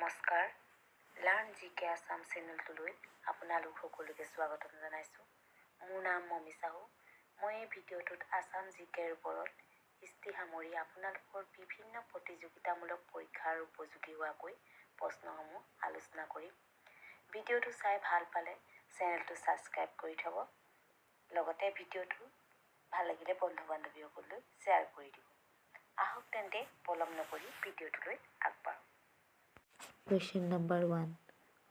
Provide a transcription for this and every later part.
নমস্কাৰ লাৰ্ণ জিকে আছাম চেনেলটোলৈ আপোনালোক সকলোকে স্বাগতম জনাইছোঁ। মোৰ নাম মমি চাহু। মই এই ভিডিঅ'টোত আছাম জিকেৰ ওপৰত দৃষ্টি সামৰি আপোনালোকৰ বিভিন্ন প্ৰতিযোগিতামূলক পৰীক্ষাৰ উপযোগী হোৱাকৈ প্ৰশ্নসমূহ আলোচনা কৰিম। ভিডিঅ'টো চাই ভাল পালে চেনেলটো ছাবস্ক্ৰাইব কৰি থ'ব। লগতে ভিডিঅ'টো ভাল লাগিলে বন্ধু বান্ধৱীসকললৈ শ্বেয়াৰ কৰি দিব। আহক তেন্তে পলম নকৰি ভিডিঅ'টোলৈ আগবাঢ়ো। কুৱেশ্যন নম্বৰ 1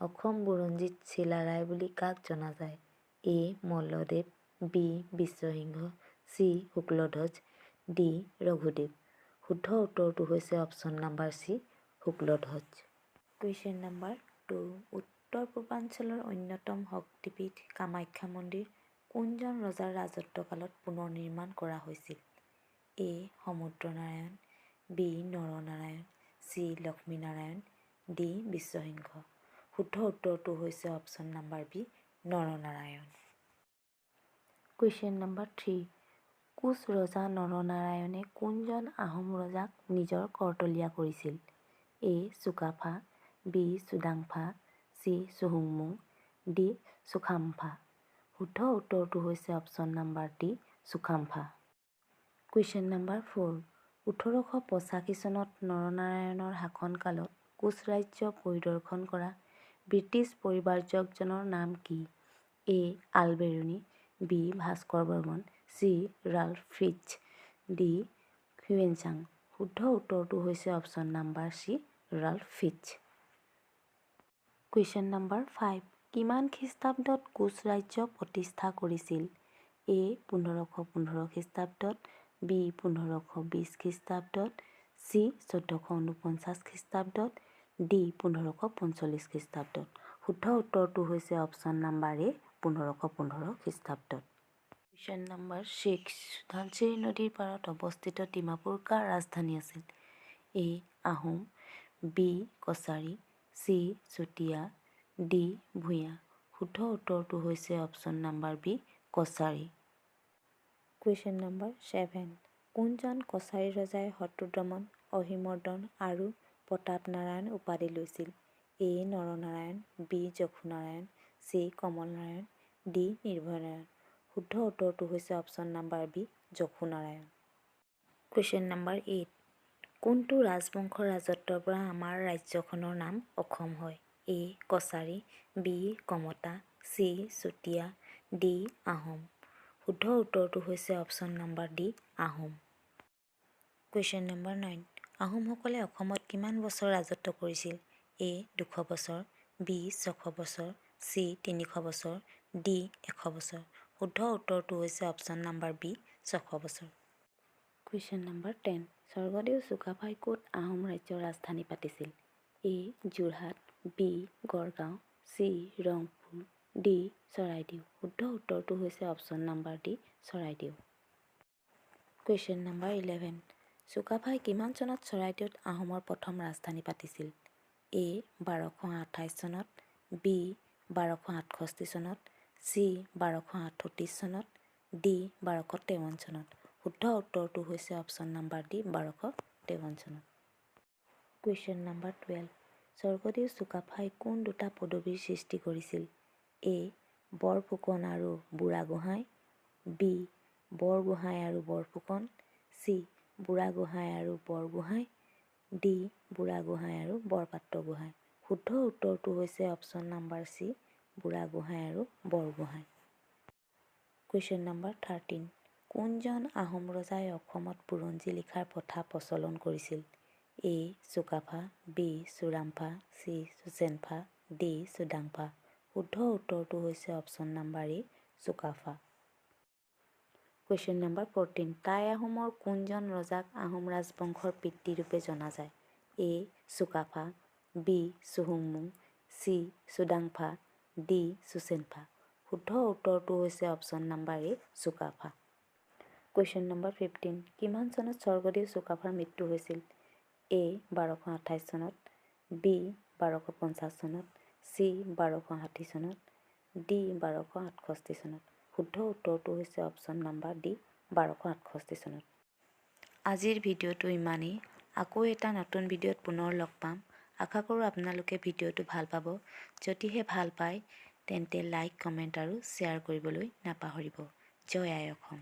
অসম বুৰঞ্জীত চিলাৰায় বুলি কাক জনা যায়? A. Malladev, B. Biswasingha, C. Sukladhwaj, D. Raghudev. শুদ্ধ উত্তৰটো হৈছে option number C. Sukladhwaj. Question number 2 উত্তৰ পূৰ্বাঞ্চলৰ অন্যতম শক্তিপীঠ কামাখ্যা মন্দিৰ কোনজন ৰজাৰ ৰাজত্বকালত পুনৰ নিৰ্মাণ কৰা হৈছিল? A. Samudranarayan, B. Naranarayan, C. Lakshminarayan, D. Biswasingha. শুদ্ধ উত্তৰটো হৈছে option number B. Naranarayan. Question number 3 Koch ৰজা নৰনাৰায়ণে কোনজন আহোম ৰজাক নিজৰ কৰ্তলীয়া কৰিছিল? A. Sukaphaa, B. Sudangphaa, C. চুহুংমুং, ডি. চুখামফা। শুদ্ধ উত্তৰটো হৈছে option number D. Sukhamphaa. Question number 4 1885 চনত নৰনাৰায়ণৰ শাসনকালত কোচ ৰাজ্য পৰিদৰ্শন কৰা ব্ৰিটিছ পৰিব্ৰাজকজনৰ নাম কি? A. Alberuni, B. Bhaskar Barman, C. Ralph Fitch, D. হিউৱেনচাং। শুদ্ধ উত্তৰটো হৈছে option number C. Ralph Fitch. Question number 5 কিমান খ্ৰীষ্টাব্দত কোচ ৰাজ্য প্ৰতিষ্ঠা কৰিছিল? এ. 1515 খ্ৰীষ্টাব্দত, বি. 1520 খ্ৰীষ্টাব্দত, চি. 1449 খ্ৰীষ্টাব্দত, ডি. 1545 খ্ৰীষ্টাব্দত। শুদ্ধ উত্তৰটো হৈছে অপশ্যন নম্বৰ এ. 1515 খ্ৰীষ্টাব্দত। কুৱেশ্যন নম্বৰ 6 ধনশিৰি নদীৰ পাৰত অৱস্থিত ডিমাপুৰ কাৰ ৰাজধানী আছিল? A. Ahom, B. Kachari, C. Chutiya, D. Bhuyan. শুদ্ধ উত্তৰটো হৈছে option number B. Kachari. Question number 7 কোনজন কছাৰী ৰজাই শত্ৰুদমন, অহিমৰ্দন আৰু প্ৰতাপনাৰায়ণ উপাধি লৈছিল? A. Naranarayan, B. Jakhunarayan, C. Kamalnarayan, D. Nirbhaynarayan. শুদ্ধ উত্তৰটো হৈছে option number B. Jakhunarayan. Question number 8 কোনটো ৰাজবংশৰ ৰাজত্বৰ পৰা আমাৰ ৰাজ্যখনৰ নাম অসম হয়? এ. কছাৰী, বি. কমতা, চি. চুতীয়া, ডি. আহোম। শুদ্ধ উত্তৰটো হৈছে option number D. Ahom. Question number 9 আহোমসকলে অসমত কিমান বছৰ ৰাজত্ব কৰিছিল? এ. 200 বছৰ, বি. 600 বছৰ, চি. 300 বছৰ, ডি. 100 বছৰ। শুদ্ধ উত্তৰটো হৈছে অপশ্যন নম্বৰ বি. 600 বছৰ। কুৱেশ্যন নম্বৰ 10 স্বৰ্গদেউ চুকাফাই ক'ত আহোম ৰাজ্যৰ ৰাজধানী পাতিছিল? A. Jorhat, B. Gargaon, C. Rangpur, D. Charaideo. শুদ্ধ উত্তৰটো হৈছে option number D. Charaideo. Question number 11 চুকাফাই কিমান চনত চৰাইদেউত আহোমৰ প্ৰথম ৰাজধানী পাতিছিল? এ. 1228 চনত, বি. 1268 চনত, চি. 1238 চনত, ডি. 1253 চনত। শুদ্ধ উত্তৰটো হৈছে অপশ্যন নম্বৰ ডি. 1253 চনত। কুৱেশ্যন নম্বৰ 12 স্বৰ্গদেউ চুকাফাই কোন দুটা পদবীৰ সৃষ্টি কৰিছিল? এ. বৰফুকন আৰু বুঢ়াগোহাঁই, বি. বৰগোহাঁই আৰু বৰফুকন, চি. বুঢ়াগোহাঁই আৰু বৰগোহাঁই, ডি. বুঢ়াগোহাঁই আৰু বৰপাত্ৰ গোহাঁই। শুদ্ধ উত্তৰটো হৈছে অপশ্যন নম্বৰ চি. বুঢ়াগোহাঁই আৰু বৰগোহাঁই। কুৱেশ্যন নম্বৰ 13 কোনজন আহোম ৰজাই অসমত বুৰঞ্জী লিখাৰ প্ৰথা প্ৰচলন কৰিছিল? A. Sukaphaa, B. Suramphaa, C. Susenphaa, D. Sudangphaa. শুদ্ধ উত্তৰটো হৈছে option number A. Sukaphaa. Question number 14 Tai আহোমৰ কোনজন ৰজাক আহোম ৰাজবংশৰ পিতৃৰূপে জনা যায়? এ. চুকাফা, বি. চুহুংমুং, চি. চুডাংফা, ডি. চুচেনফা। শুদ্ধ উত্তৰটো হৈছে option number A. Sukaphaa. Question number 15 কিমান চনত স্বৰ্গদেউ চুকাফাৰ মৃত্যু হৈছিল? এ. 1228 চনত, বি. 1250 চনত, চি. 1260 চনত, ডি. 1268 চনত। শুদ্ধ উত্তৰটো হৈছে অপশ্যন নম্বৰ ডি. 1268 চনত। আজিৰ ভিডিঅ'টো ইমানেই। আকৌ এটা নতুন ভিডিঅ'ত পুনৰ লগ পাম। আশা কৰোঁ আপোনালোকে ভিডিঅ'টো ভাল পাব। যদিহে ভাল পায় তেন্তে লাইক, কমেণ্ট আৰু শ্বেয়াৰ কৰিবলৈ নাপাহৰিব। জয় আই অসম।